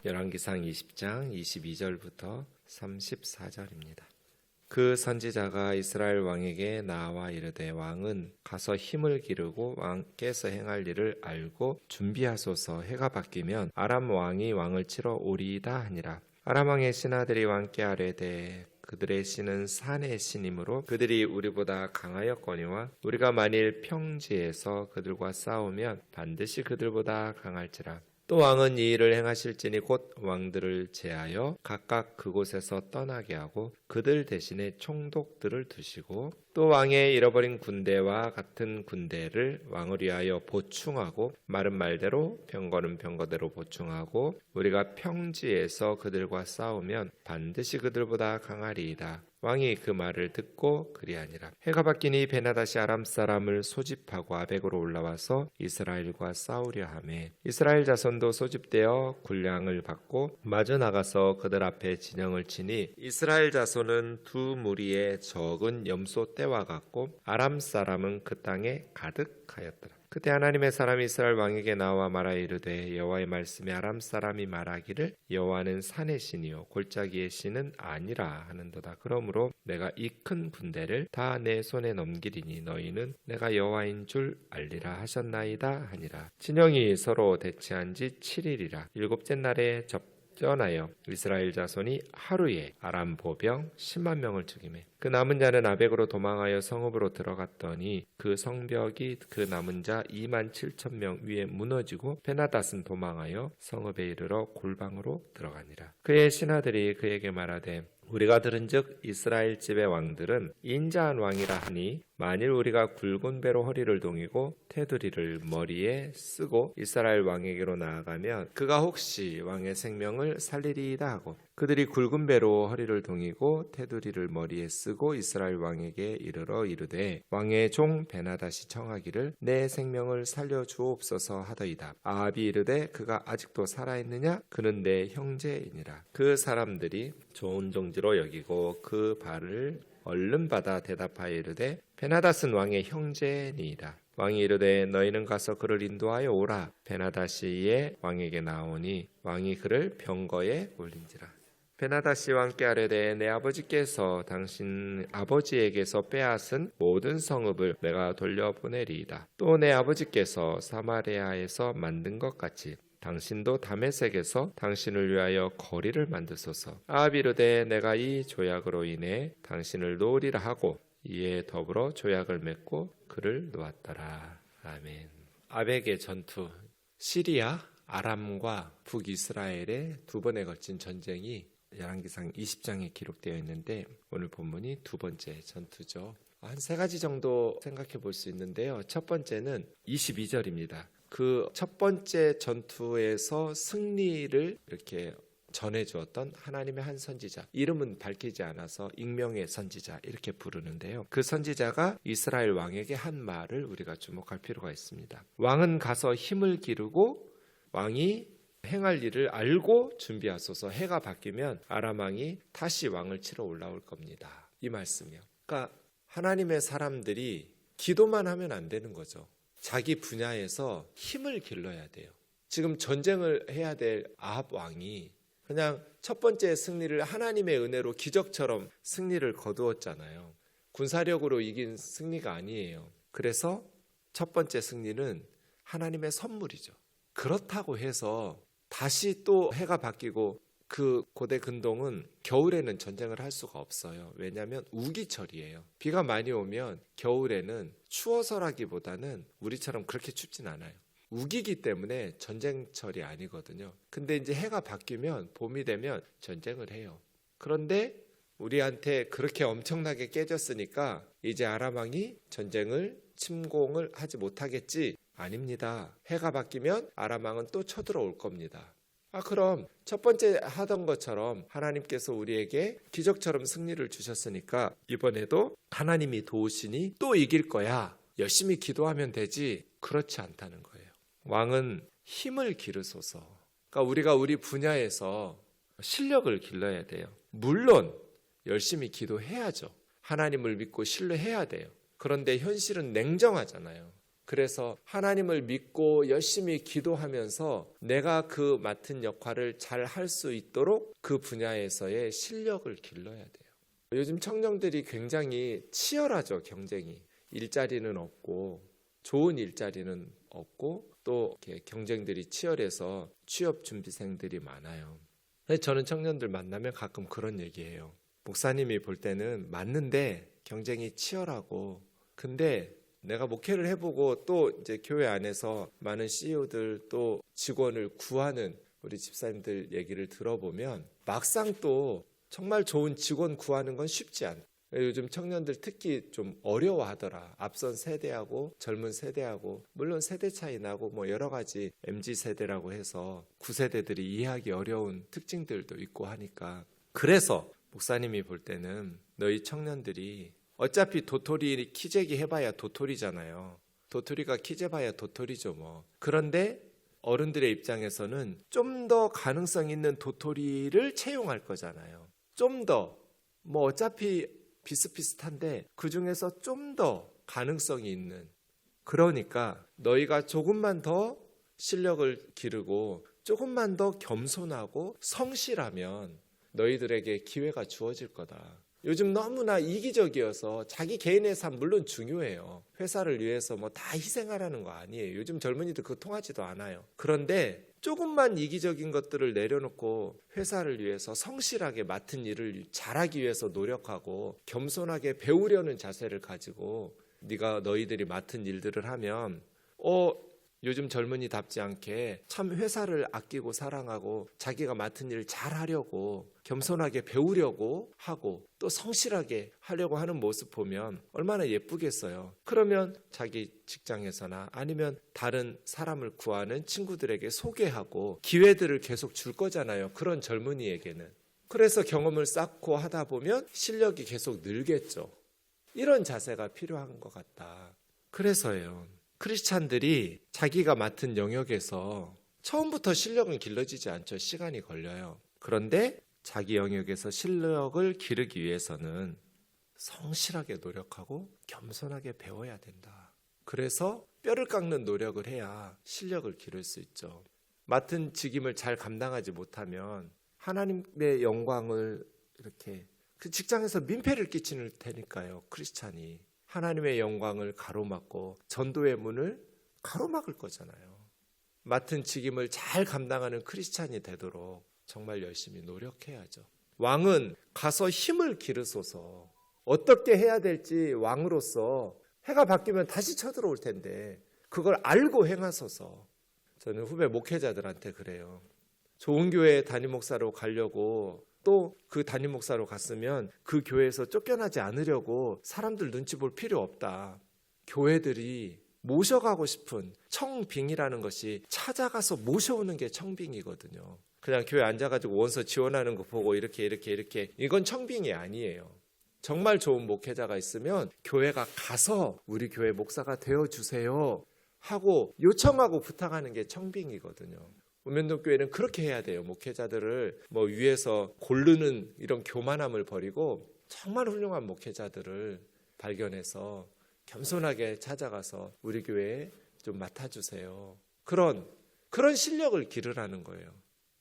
열왕기상 20장 22절부터 34절입니다. 그 선지자가 이스라엘 왕에게 나와 이르되 왕은 가서 힘을 기르고 왕께서 행할 일을 알고 준비하소서. 해가 바뀌면 아람 왕이 왕을 치러 오리이다 하니라. 아람 왕의 신하들이 왕께 아뢰되 그들의 신은 산의 신이므로 그들이 우리보다 강하였거니와 우리가 만일 평지에서 그들과 싸우면 반드시 그들보다 강할지라. 또 왕은 이 일을 행하실지니 곧 왕들을 제하여 각각 그곳에서 떠나게 하고 그들 대신에 총독들을 두시고 또 왕의 잃어버린 군대와 같은 군대를 왕을 위하여 보충하고 말은 말대로 병거는 병거대로 보충하고 우리가 평지에서 그들과 싸우면 반드시 그들보다 강하리이다. 왕이 그 말을 듣고 그리하니라. 해가 바뀌니 베나다시 아람 사람을 소집하고 아벡으로 올라와서 이스라엘과 싸우려 하매 이스라엘 자손도 소집되어 군량을 받고 마저 나가서 그들 앞에 진영을 치니 이스라엘 자손은 두 무리의 적은 염소 떼와 같고 아람 사람은 그 땅에 가득하였더라. 그때 하나님의 사람이 이스라엘 왕에게 나와 말하 이르되 여호와의 말씀에 아람 사람이 말하기를 여호와는 산의 신이요 골짜기의 신은 아니라 하는도다. 그러므로 내가 이 큰 군대를 다 내 손에 넘기리니 너희는 내가 여호와인 줄 알리라 하셨나이다 하니라. 진영이 서로 대치한 지 7일이라. 일곱째 날에 전하여 이스라엘 자손이 하루에 아람 보병 10만 명을 죽이매 그 남은 자는 아벡으로 도망하여 성읍으로 들어갔더니 그 성벽이 그 남은 자 2만 7천 명 위에 무너지고 베나닷은 도망하여 성읍에 이르러 골방으로 들어가니라. 그의 신하들이 그에게 말하되 우리가 들은즉 이스라엘 집의 왕들은 인자한 왕이라 하니 만일 우리가 굵은 배로 허리를 동이고 테두리를 머리에 쓰고 이스라엘 왕에게로 나아가면 그가 혹시 왕의 생명을 살리리이다 하고 그들이 굵은 배로 허리를 동이고 테두리를 머리에 쓰고 이스라엘 왕에게 이르러 이르되 왕의 종 베나닷이 청하기를 내 생명을 살려주옵소서 하더이다. 아합이 이르되 그가 아직도 살아있느냐? 그는 내 형제이니라. 그 사람들이 좋은 정지로 여기고 그 발을 얼른 받아 대답하여 이르되 베나닷은 왕의 형제니이다. 왕이 이르되 너희는 가서 그를 인도하여 오라. 베나닷이 이에 왕에게 나오니 왕이 그를 병거에 올린지라. 베나닷이 왕께 아뢰되 내 아버지께서 당신 아버지에게서 빼앗은 모든 성읍을 내가 돌려보내리이다. 또 내 아버지께서 사마리아에서 만든 것 같이 당신도 다메섹에서 당신을 위하여 거리를 만드소서. 아합이 이르되 내가 이 조약으로 인해 당신을 놓으리라 하고 이에 더불어 조약을 맺고 그를 놓았더라. 아멘. 아벡의 전투, 시리아, 아람과 북이스라엘의 두 번에 걸친 전쟁이 열왕기상 20장에 기록되어 있는데 오늘 본문이 두 번째 전투죠. 한 세 가지 정도 생각해 볼 수 있는데요. 첫 번째는 22절입니다. 그 첫 번째 전투에서 승리를 이렇게 전해주었던 하나님의 한 선지자, 이름은 밝히지 않아서 익명의 선지자 이렇게 부르는데요. 그 선지자가 이스라엘 왕에게 한 말을 우리가 주목할 필요가 있습니다. 왕은 가서 힘을 기르고 왕이 행할 일을 알고 준비하소서. 해가 바뀌면 아람 왕이 다시 왕을 치러 올라올 겁니다. 이 말씀이요. 그러니까 하나님의 사람들이 기도만 하면 안 되는 거죠. 자기 분야에서 힘을 길러야 돼요. 지금 전쟁을 해야 될 아합 왕이 그냥 첫 번째 승리를 하나님의 은혜로 기적처럼 승리를 거두었잖아요. 군사력으로 이긴 승리가 아니에요. 그래서 첫 번째 승리는 하나님의 선물이죠. 그렇다고 해서 다시 또 해가 바뀌고 그 고대 근동은 겨울에는 전쟁을 할 수가 없어요. 왜냐하면 우기철이에요. 비가 많이 오면 겨울에는 추워서라기보다는 우리처럼 그렇게 춥진 않아요. 우기기 때문에 전쟁철이 아니거든요. 근데 이제 해가 바뀌면 봄이 되면 전쟁을 해요. 그런데 우리한테 그렇게 엄청나게 깨졌으니까 이제 아람 왕이 전쟁을 침공을 하지 못하겠지? 아닙니다. 해가 바뀌면 아람 왕은 또 쳐들어올 겁니다. 그럼 첫 번째 하던 것처럼 하나님께서 우리에게 기적처럼 승리를 주셨으니까 이번에도 하나님이 도우시니 또 이길 거야. 열심히 기도하면 되지. 그렇지 않다는 거예요. 왕은 힘을 기르소서. 그러니까 우리가 우리 분야에서 실력을 길러야 돼요. 물론 열심히 기도해야죠. 하나님을 믿고 신뢰해야 돼요. 그런데 현실은 냉정하잖아요. 그래서 하나님을 믿고 열심히 기도하면서 내가 그 맡은 역할을 잘 할 수 있도록 그 분야에서의 실력을 길러야 돼요. 요즘 청년들이 굉장히 치열하죠, 경쟁이. 일자리는 없고 좋은 일자리는 없고 또 이렇게 경쟁들이 치열해서 취업 준비생들이 많아요. 저는 청년들 만나면 가끔 그런 얘기해요. 목사님이 볼 때는 맞는데 경쟁이 치열하고, 근데 내가 목회를 해보고 또 이제 교회 안에서 많은 CEO들 또 직원을 구하는 우리 집사님들 얘기를 들어보면 막상 또 정말 좋은 직원 구하는 건 쉽지 않아요. 요즘 청년들 특히 좀 어려워하더라. 앞선 세대하고 젊은 세대하고, 물론 세대 차이 나고 뭐 여러 가지 MZ세대라고 해서 9세대들이 이해하기 어려운 특징들도 있고 하니까, 그래서 목사님이 볼 때는 너희 청년들이 어차피 도토리 키재기 해봐야 도토리잖아요. 도토리가 키재봐야 도토리죠 뭐. 그런데 어른들의 입장에서는 좀 더 가능성 있는 도토리를 채용할 거잖아요. 좀 더, 뭐 어차피 비슷비슷한데 그 중에서 좀 더 가능성이 있는, 그러니까 너희가 조금만 더 실력을 기르고 조금만 더 겸손하고 성실하면 너희들에게 기회가 주어질 거다. 요즘 너무나 이기적이어서 자기 개인의 삶 물론 중요해요. 회사를 위해서 뭐 다 희생하라는 거 아니에요. 요즘 젊은이들 그거 통하지도 않아요. 그런데 조금만 이기적인 것들을 내려놓고 회사를 위해서 성실하게 맡은 일을 잘하기 위해서 노력하고 겸손하게 배우려는 자세를 가지고 네가 너희들이 맡은 일들을 하면 요즘 젊은이답지 않게 참 회사를 아끼고 사랑하고 자기가 맡은 일을 잘하려고 겸손하게 배우려고 하고 또 성실하게 하려고 하는 모습 보면 얼마나 예쁘겠어요. 그러면 자기 직장에서나 아니면 다른 사람을 구하는 친구들에게 소개하고 기회들을 계속 줄 거잖아요. 그런 젊은이에게는. 그래서 경험을 쌓고 하다 보면 실력이 계속 늘겠죠. 이런 자세가 필요한 것 같다. 그래서요. 크리스찬들이 자기가 맡은 영역에서 처음부터 실력은 길러지지 않죠. 시간이 걸려요. 그런데 자기 영역에서 실력을 기르기 위해서는 성실하게 노력하고 겸손하게 배워야 된다. 그래서 뼈를 깎는 노력을 해야 실력을 기를 수 있죠. 맡은 직임을 잘 감당하지 못하면 하나님의 영광을 이렇게 그 직장에서 민폐를 끼치는 테니까요. 크리스찬이. 하나님의 영광을 가로막고 전도의 문을 가로막을 거잖아요. 맡은 직임을 잘 감당하는 크리스찬이 되도록 정말 열심히 노력해야죠. 왕은 가서 힘을 기르소서. 어떻게 해야 될지 왕으로서 해가 바뀌면 다시 쳐들어올 텐데 그걸 알고 행하소서. 저는 후배 목회자들한테 그래요. 좋은 교회 담임 목사로 가려고 또 그 담임 목사로 갔으면 그 교회에서 쫓겨나지 않으려고 사람들 눈치 볼 필요 없다. 교회들이 모셔가고 싶은 청빙이라는 것이 찾아가서 모셔오는 게 청빙이거든요. 그냥 교회 앉아가지고 원서 지원하는 거 보고 이렇게 이건 청빙이 아니에요. 정말 좋은 목회자가 있으면 교회가 가서 우리 교회 목사가 되어주세요 하고 요청하고 부탁하는 게 청빙이거든요. 우면동교회는 그렇게 해야 돼요. 목회자들을 뭐 위에서 고르는 이런 교만함을 버리고 정말 훌륭한 목회자들을 발견해서 겸손하게 찾아가서 우리 교회에 좀 맡아주세요. 그런 실력을 기르라는 거예요.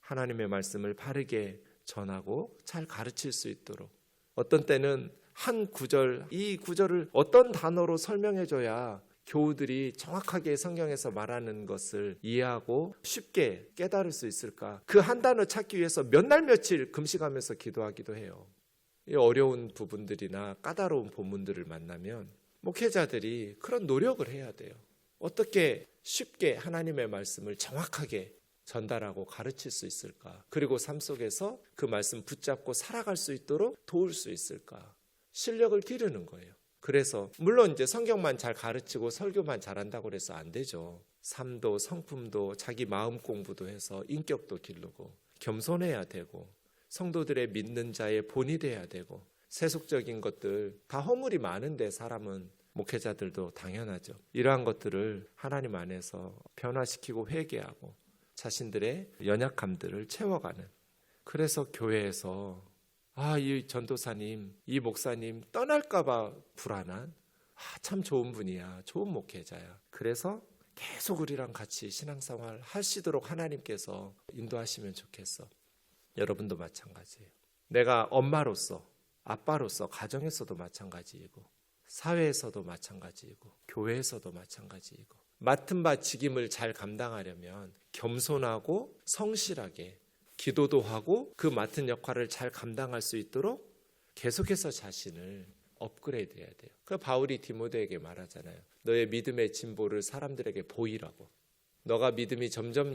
하나님의 말씀을 바르게 전하고 잘 가르칠 수 있도록. 어떤 때는 한 구절, 이 구절을 어떤 단어로 설명해줘야 교우들이 정확하게 성경에서 말하는 것을 이해하고 쉽게 깨달을 수 있을까? 그 한 단어 찾기 위해서 몇 날 며칠 금식하면서 기도하기도 해요. 이 어려운 부분들이나 까다로운 본문들을 만나면 목회자들이 그런 노력을 해야 돼요. 어떻게 쉽게 하나님의 말씀을 정확하게 전달하고 가르칠 수 있을까? 그리고 삶 속에서 그 말씀 붙잡고 살아갈 수 있도록 도울 수 있을까? 실력을 기르는 거예요. 그래서 물론 이제 성경만 잘 가르치고 설교만 잘한다고 해서 안 되죠. 삶도 성품도 자기 마음 공부도 해서 인격도 기르고 겸손해야 되고 성도들의 믿는 자의 본이 돼야 되고 세속적인 것들 다 허물이 많은데 사람은 목회자들도 당연하죠. 이러한 것들을 하나님 안에서 변화시키고 회개하고 자신들의 연약함들을 채워가는. 그래서 교회에서 이 전도사님, 이 목사님 떠날까 봐 불안한, 참 좋은 분이야. 좋은 목회자야. 그래서 계속 우리랑 같이 신앙생활 하시도록 하나님께서 인도하시면 좋겠어. 여러분도 마찬가지예요. 내가 엄마로서, 아빠로서 가정에서도 마찬가지이고 사회에서도 마찬가지이고 교회에서도 마찬가지이고 맡은 바 직임을 잘 감당하려면 겸손하고 성실하게 기도도 하고 그 맡은 역할을 잘 감당할 수 있도록 계속해서 자신을 업그레이드 해야 돼요. 그 바울이 디모데에게 말하잖아요. 너의 믿음의 진보를 사람들에게 보이라고. 너가 믿음이 점점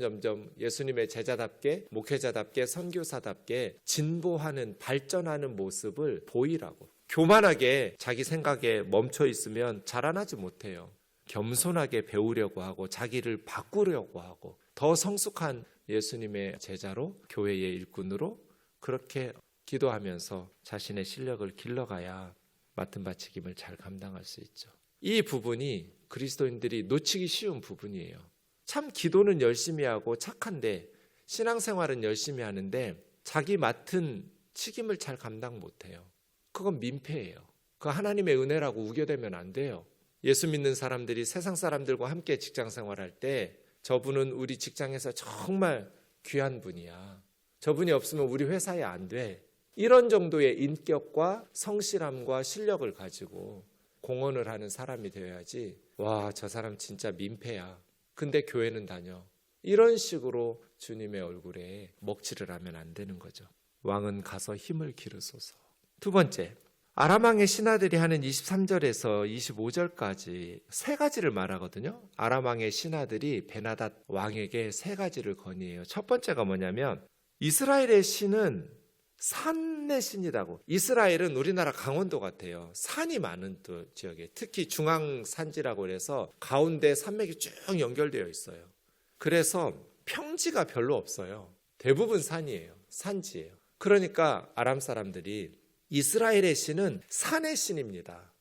예수님의 제자답게 목회자답게 선교사답게 진보하는 발전하는 모습을 보이라고. 교만하게 자기 생각에 멈춰 있으면 자라나지 못해요. 겸손하게 배우려고 하고 자기를 바꾸려고 하고 더 성숙한 예수님의 제자로 교회의 일꾼으로 그렇게 기도하면서 자신의 실력을 길러가야 맡은 바 책임을 잘 감당할 수 있죠. 이 부분이 그리스도인들이 놓치기 쉬운 부분이에요. 참 기도는 열심히 하고 착한데 신앙생활은 열심히 하는데 자기 맡은 책임을 잘 감당 못해요. 그건 민폐예요. 그 하나님의 은혜라고 우겨대면 안 돼요. 예수 믿는 사람들이 세상 사람들과 함께 직장 생활할 때 저분은 우리 직장에서 정말 귀한 분이야. 저분이 없으면 우리 회사에 안 돼. 이런 정도의 인격과 성실함과 실력을 가지고 공헌을 하는 사람이 되어야지. 와, 저 사람 진짜 민폐야. 근데 교회는 다녀. 이런 식으로 주님의 얼굴에 먹칠을 하면 안 되는 거죠. 왕은 가서 힘을 기르소서. 두 번째, 아람 왕의 신하들이 하는 23절에서 25절까지 세 가지를 말하거든요. 아람 왕의 신하들이 베나닷 왕에게 세 가지를 건의해요. 첫 번째가 뭐냐면 이스라엘의 신은 산의 신이라고. 이스라엘은 우리나라 강원도 같아요. 산이 많은 또 지역에 특히 중앙산지라고 해서 가운데 산맥이 쭉 연결되어 있어요. 그래서 평지가 별로 없어요. 대부분 산이에요. 산지예요. 그러니까 아람 사람들이 이스라엘의 신은 산의 신입니다.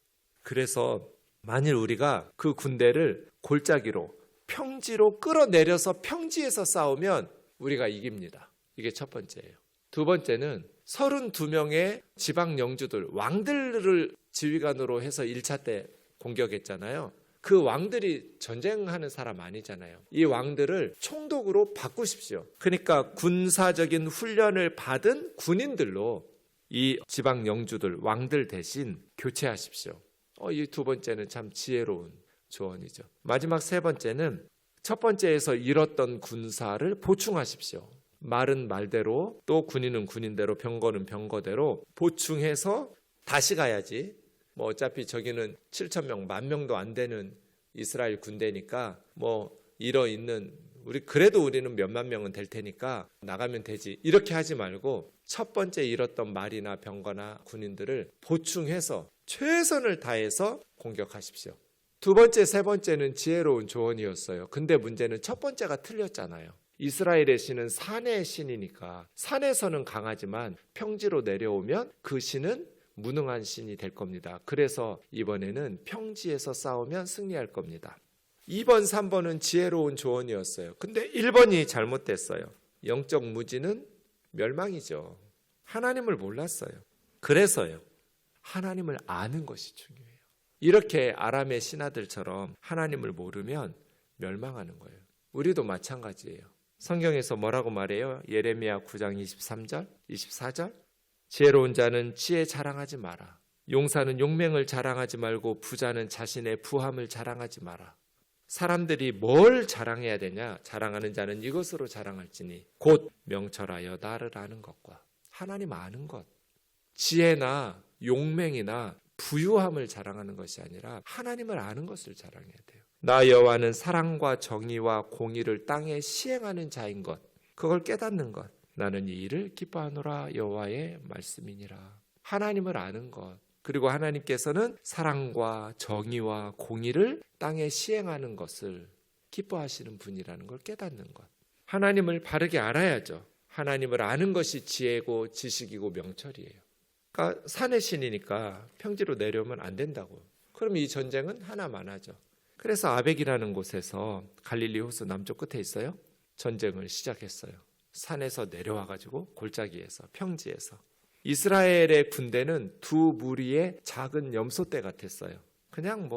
그래서 만일 우리가 그 군대를 골짜기로 평지로 끌어내려서 평지에서 싸우면 우리가 이깁니다. 이게 첫 번째예요. 두 번째는 32명의 지방 영주들, 왕들을 지휘관으로 해서 1차 때 공격했잖아요. 그 왕들이 전쟁하는 사람 아니잖아요. 이 왕들을 총독으로 바꾸십시오. 그러니까 군사적인 훈련을 받은 군인들로 이 지방 영주들, 왕들 대신 교체하십시오. 이 두 번째는 참 지혜로운 조언이죠. 마지막 세 번째는 첫 번째에서 잃었던 군사를 보충하십시오. 말은 말대로 또 군인은 군인대로 병거는 병거대로 보충해서 다시 가야지. 어차피 저기는 7,000명, 10,000명도 안 되는 이스라엘 군대니까 잃어있는 그래도 우리는 몇만 명은 될 테니까 나가면 되지. 이렇게 하지 말고 첫 번째 잃었던 말이나 병거나 군인들을 보충해서 최선을 다해서 공격하십시오. 두 번째, 세 번째는 지혜로운 조언이었어요. 근데 문제는 첫 번째가 틀렸잖아요. 이스라엘의 신은 산의 신이니까 산에서는 강하지만 평지로 내려오면 그 신은 무능한 신이 될 겁니다. 그래서 이번에는 평지에서 싸우면 승리할 겁니다. 2번, 3번은 지혜로운 조언이었어요. 근데 1번이 잘못됐어요. 영적 무지는 멸망이죠. 하나님을 몰랐어요. 그래서요. 하나님을 아는 것이 중요해요. 이렇게 아람의 신하들처럼 하나님을 모르면 멸망하는 거예요. 우리도 마찬가지예요. 성경에서 뭐라고 말해요? 예레미야 9장 23절, 24절. 지혜로운 자는 지혜 자랑하지 마라. 용사는 용맹을 자랑하지 말고 부자는 자신의 부함을 자랑하지 마라. 사람들이 뭘 자랑해야 되냐? 자랑하는 자는 이것으로 자랑할지니 곧 명철하여 나를 아는 것과 하나님 아는 것. 지혜나 용맹이나 부유함을 자랑하는 것이 아니라 하나님을 아는 것을 자랑해야 돼요. 나 여호와는 사랑과 정의와 공의를 땅에 시행하는 자인 것. 그걸 깨닫는 것. 나는 이 일을 기뻐하노라 여호와의 말씀이니라. 하나님을 아는 것. 그리고 하나님께서는 사랑과 정의와 공의를 땅에 시행하는 것을 기뻐하시는 분이라는 걸 깨닫는 것. 하나님을 바르게 알아야죠. 하나님을 아는 것이 지혜고 지식이고 명철이에요. 그러니까 산의 신이니까 평지로 내려오면 안 된다고. 그럼 이 전쟁은 하나만 하죠. 그래서 아벡이라는 곳에서 갈릴리 호수 남쪽 끝에 있어요. 전쟁을 시작했어요. 산에서 내려와가지고 골짜기에서 평지에서. 이스라엘의 군대는 두 무리의 작은 염소떼 같았어요. 그냥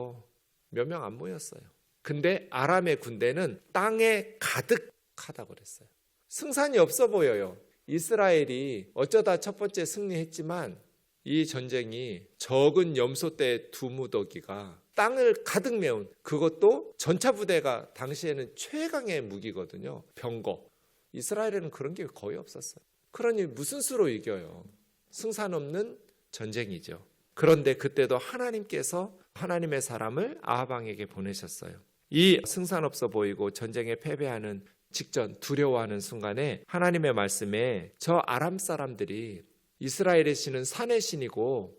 몇 명 안 모였어요. 근데 아람의 군대는 땅에 가득하다고 그랬어요. 승산이 없어 보여요. 이스라엘이 어쩌다 첫 번째 승리했지만 이 전쟁이 적은 염소떼 두 무더기가 땅을 가득 메운, 그것도 전차 부대가 당시에는 최강의 무기거든요. 병거. 이스라엘에는 그런 게 거의 없었어요. 그러니 무슨 수로 이겨요? 승산 없는 전쟁이죠. 그런데 그때도 하나님께서 하나님의 사람을 아합 왕에게 보내셨어요. 이 승산 없어 보이고 전쟁에 패배하는 직전 두려워하는 순간에 하나님의 말씀에 저 아람 사람들이 이스라엘의 신은 산의 신이고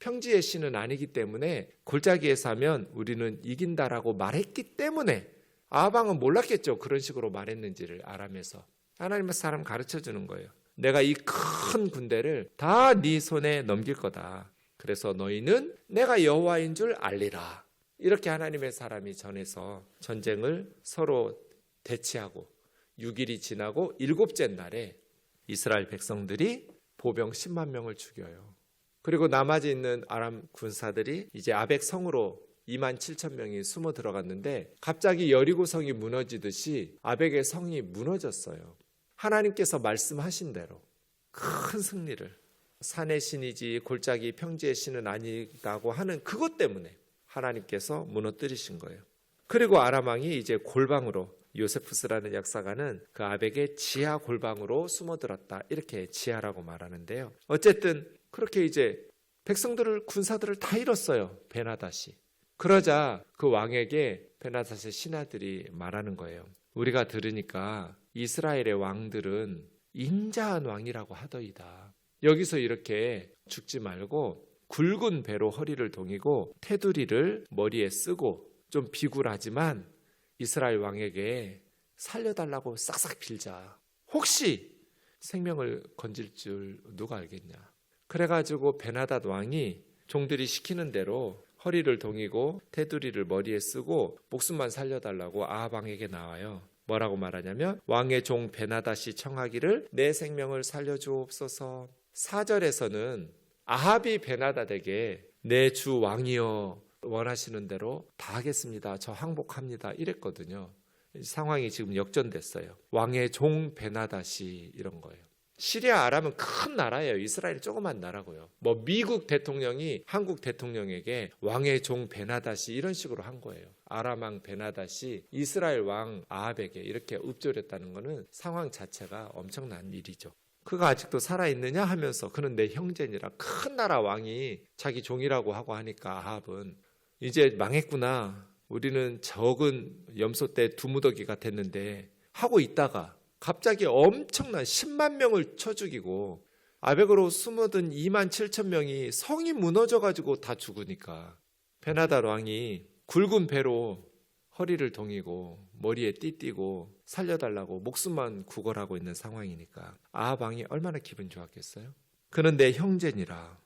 평지의 신은 아니기 때문에 골짜기에서 하면 우리는 이긴다라고 말했기 때문에 아합 왕은 몰랐겠죠. 그런 식으로 말했는지를 아람에서. 하나님의 사람 가르쳐 주는 거예요. 내가 이 큰 군대를 다 네 손에 넘길 거다. 그래서 너희는 내가 여호와인 줄 알리라. 이렇게 하나님의 사람이 전해서 전쟁을 서로 대치하고 6일이 지나고 7째 날에 이스라엘 백성들이 보병 10만 명을 죽여요. 그리고 나머지 있는 아람 군사들이 이제 아벡 성으로 2만 7천 명이 숨어 들어갔는데 갑자기 여리고 성이 무너지듯이 아벡의 성이 무너졌어요. 하나님께서 말씀하신 대로 큰 승리를, 산의 신이지 골짜기 평지의 신은 아니다고 하는 그것 때문에 하나님께서 무너뜨리신 거예요. 그리고 아람 왕이 이제 골방으로, 요세푸스라는 역사가는 그 아벡의 지하 골방으로 숨어들었다, 이렇게 지하라고 말하는데요. 어쨌든 그렇게 이제 백성들을, 군사들을 다 잃었어요. 베나닷이. 그러자 그 왕에게 베나닷의 신하들이 말하는 거예요. 우리가 들으니까 이스라엘의 왕들은 인자한 왕이라고 하더이다. 여기서 이렇게 죽지 말고 굵은 배로 허리를 동이고 테두리를 머리에 쓰고 좀 비굴하지만 이스라엘 왕에게 살려달라고 싹싹 빌자. 혹시 생명을 건질 줄 누가 알겠냐. 그래가지고 베나닷 왕이 종들이 시키는 대로 허리를 동이고 테두리를 머리에 쓰고 목숨만 살려달라고 아합 왕에게 나와요. 뭐라고 말하냐면 왕의 종 베나닷이 청하기를 내 생명을 살려주옵소서. 4절에서는 아합이 베나닷에게 내 주 왕이여 원하시는 대로 다 하겠습니다. 저 항복합니다. 이랬거든요. 상황이 지금 역전됐어요. 왕의 종 베나닷이 이런 거예요. 시리아 아람은 큰 나라예요. 이스라엘이 조그만 나라고요. 미국 대통령이 한국 대통령에게 왕의 종 베나닷이 이런 식으로 한 거예요. 아람 왕 베나닷이 이스라엘 왕 아합에게 이렇게 읊조렸다는 것은 상황 자체가 엄청난 일이죠. 그가 아직도 살아있느냐 하면서 그는 내 형제니라. 큰 나라 왕이 자기 종이라고 하고 하니까 아합은 이제 망했구나. 우리는 적은 염소떼 두 무더기 같았는데 하고 있다가 갑자기 엄청난 10만 명을 쳐 죽이고 아벡으로 숨어든 2만 7천 명이 성이 무너져가지고 다 죽으니까 베나닷 왕이 굵은 배로 허리를 동이고 머리에 띠띠고 살려달라고 목숨만 구걸하고 있는 상황이니까 아합 왕이 얼마나 기분 좋았겠어요? 그는 내 형제니라.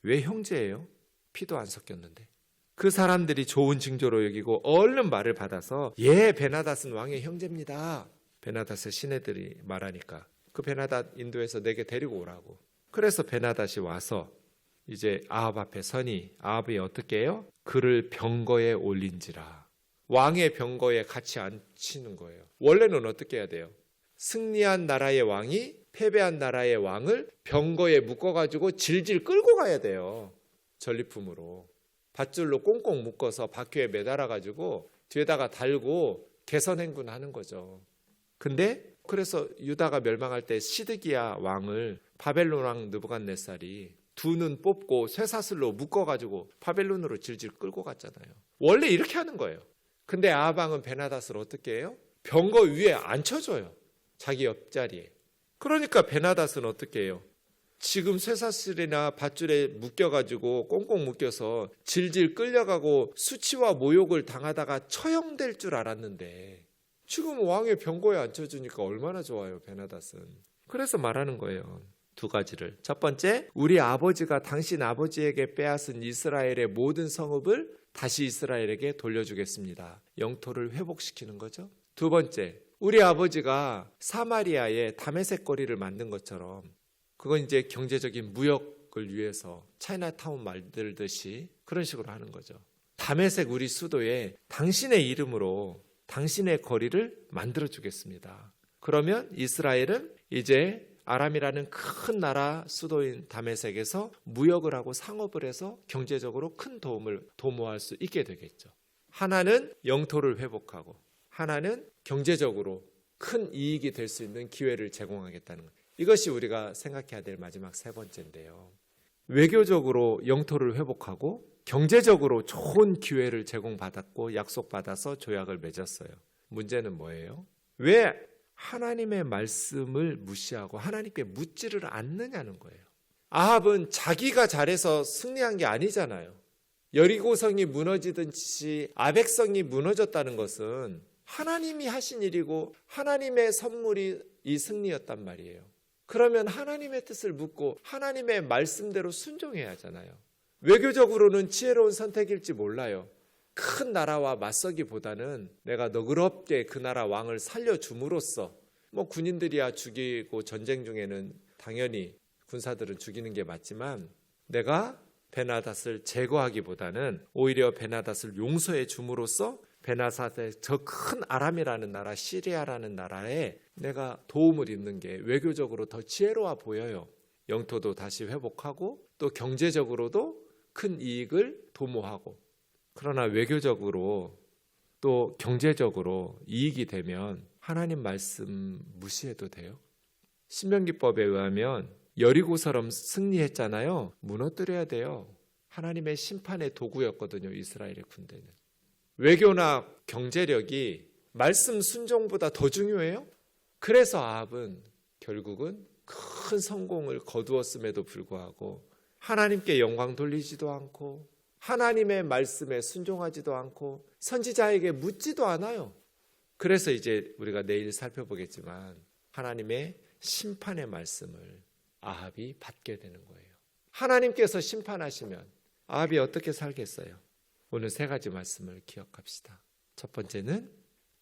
왜 형제예요? 피도 안 섞였는데. 그 사람들이 좋은 징조로 여기고 얼른 말을 받아서 예, 베나닷은 왕의 형제입니다. 베나닷의 시내들이 말하니까 그 베나닷 인도에서 내게 데리고 오라고. 그래서 베나닷이 와서 이제 아합 앞에 서니 아합이 어떻게 해요? 그를 병거에 올린지라. 왕의 병거에 같이 앉히는 거예요. 원래는 어떻게 해야 돼요? 승리한 나라의 왕이 패배한 나라의 왕을 병거에 묶어가지고 질질 끌고 가야 돼요. 전리품으로. 밧줄로 꽁꽁 묶어서 바퀴에 매달아가지고 뒤에다가 달고 개선행군하는 거죠. 근데 그래서 유다가 멸망할 때 시드기야 왕을 바벨론 왕 느부갓네살이 두 눈 뽑고 쇠사슬로 묶어가지고 바벨론으로 질질 끌고 갔잖아요. 원래 이렇게 하는 거예요. 근데 아합 왕은 베나닷을 어떻게 해요? 병거 위에 앉혀줘요. 자기 옆자리에. 그러니까 베나닷은 어떻게 해요? 지금 쇠사슬이나 밧줄에 묶여가지고 꽁꽁 묶여서 질질 끌려가고 수치와 모욕을 당하다가 처형될 줄 알았는데 지금 왕의 병거에 앉혀주니까 얼마나 좋아요, 베나닷은. 그래서 말하는 거예요. 두 가지를. 첫 번째, 우리 아버지가 당신 아버지에게 빼앗은 이스라엘의 모든 성읍을 다시 이스라엘에게 돌려주겠습니다. 영토를 회복시키는 거죠. 두 번째, 우리 아버지가 사마리아에 다메섹 거리를 만든 것처럼 그건 이제 경제적인 무역을 위해서 차이나타운 만들듯이 그런 식으로 하는 거죠. 다메섹 우리 수도에 당신의 이름으로 당신의 거리를 만들어 주겠습니다. 그러면 이스라엘은 이제 아람이라는 큰 나라 수도인 다메섹에서 무역을 하고 상업을 해서 경제적으로 큰 도움을 도모할 수 있게 되겠죠. 하나는 영토를 회복하고 하나는 경제적으로 큰 이익이 될 수 있는 기회를 제공하겠다는 것. 이것이 우리가 생각해야 될 마지막 세 번째인데요. 외교적으로 영토를 회복하고 경제적으로 좋은 기회를 제공받았고 약속받아서 조약을 맺었어요. 문제는 뭐예요? 왜 하나님의 말씀을 무시하고 하나님께 묻지를 않느냐는 거예요. 아합은 자기가 잘해서 승리한 게 아니잖아요. 여리고성이 무너지듯이 아벡성이 무너졌다는 것은 하나님이 하신 일이고 하나님의 선물이 이 승리였단 말이에요. 그러면 하나님의 뜻을 묻고 하나님의 말씀대로 순종해야 하잖아요. 외교적으로는 지혜로운 선택일지 몰라요. 큰 나라와 맞서기보다는 내가 너그럽게 그 나라 왕을 살려줌으로써 군인들이야 죽이고 전쟁 중에는 당연히 군사들은 죽이는 게 맞지만 내가 베나닷을 제거하기보다는 오히려 베나닷을 용서해 줌으로써 베나닷의 저 큰 아람이라는 나라, 시리아라는 나라에 내가 도움을 잇는 게 외교적으로 더 지혜로워 보여요. 영토도 다시 회복하고 또 경제적으로도 큰 이익을 도모하고, 그러나 외교적으로 또 경제적으로 이익이 되면 하나님 말씀 무시해도 돼요? 신명기법에 의하면 여리고처럼 승리했잖아요. 무너뜨려야 돼요. 하나님의 심판의 도구였거든요, 이스라엘의 군대는. 외교나 경제력이 말씀 순종보다 더 중요해요? 그래서 아합은 결국은 큰 성공을 거두었음에도 불구하고 하나님께 영광 돌리지도 않고 하나님의 말씀에 순종하지도 않고 선지자에게 묻지도 않아요. 그래서 이제 우리가 내일 살펴보겠지만 하나님의 심판의 말씀을 아합이 받게 되는 거예요. 하나님께서 심판하시면 아합이 어떻게 살겠어요? 오늘 세 가지 말씀을 기억합시다. 첫 번째는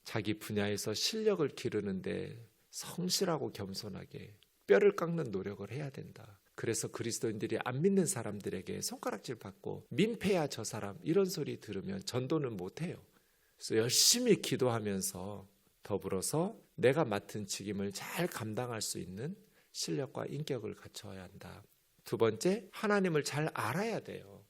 자기 분야에서 실력을 기르는데 성실하고 겸손하게 뼈를 깎는 노력을 해야 된다. 그래서 그리스도인들이 안 믿는 사람들에게 손가락질 받고 민폐야 저 사람 이런 소리 들으면 전도는 못해요. 그래서 열심히 기도하면서 더불어서 내가 맡은 직임을 잘 감당할 수 있는 실력과 인격을 갖춰야 한다. 두 번째, 하나님을 잘 알아야 돼요.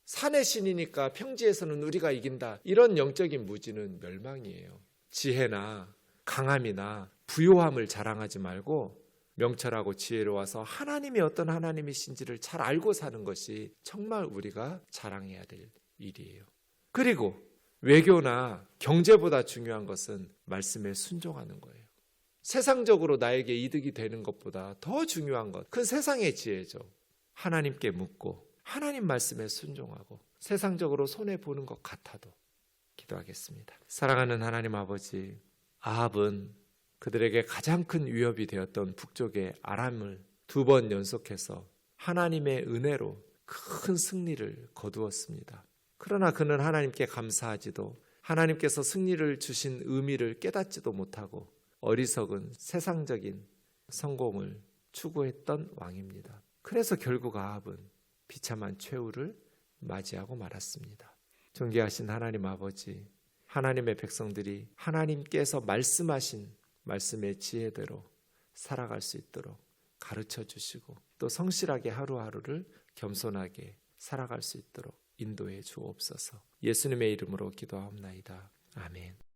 산의 신이니까 평지에서는 우리가 이긴다. 이런 영적인 무지는 멸망이에요. 지혜나 강함이나 부요함을 자랑하지 말고 명철하고 지혜로워서 하나님이 어떤 하나님이신지를 잘 알고 사는 것이 정말 우리가 자랑해야 될 일이에요. 그리고 외교나 경제보다 중요한 것은 말씀에 순종하는 거예요. 세상적으로 나에게 이득이 되는 것보다 더 중요한 것, 그건 세상의 지혜죠. 하나님께 묻고 하나님 말씀에 순종하고 세상적으로 손해보는 것 같아도. 기도하겠습니다. 사랑하는 하나님 아버지, 아합은 그들에게 가장 큰 위협이 되었던 북쪽의 아람을 2번 연속해서 하나님의 은혜로 큰 승리를 거두었습니다. 그러나 그는 하나님께 감사하지도 하나님께서 승리를 주신 의미를 깨닫지도 못하고 어리석은 세상적인 성공을 추구했던 왕입니다. 그래서 결국 아합은 비참한 최후를 맞이하고 말았습니다. 존귀하신 하나님 아버지, 하나님의 백성들이 하나님께서 말씀하신 말씀의 지혜대로 살아갈 수 있도록 가르쳐 주시고 또 성실하게 하루하루를 겸손하게 살아갈 수 있도록 인도해 주옵소서. 예수님의 이름으로 기도하옵나이다. 아멘.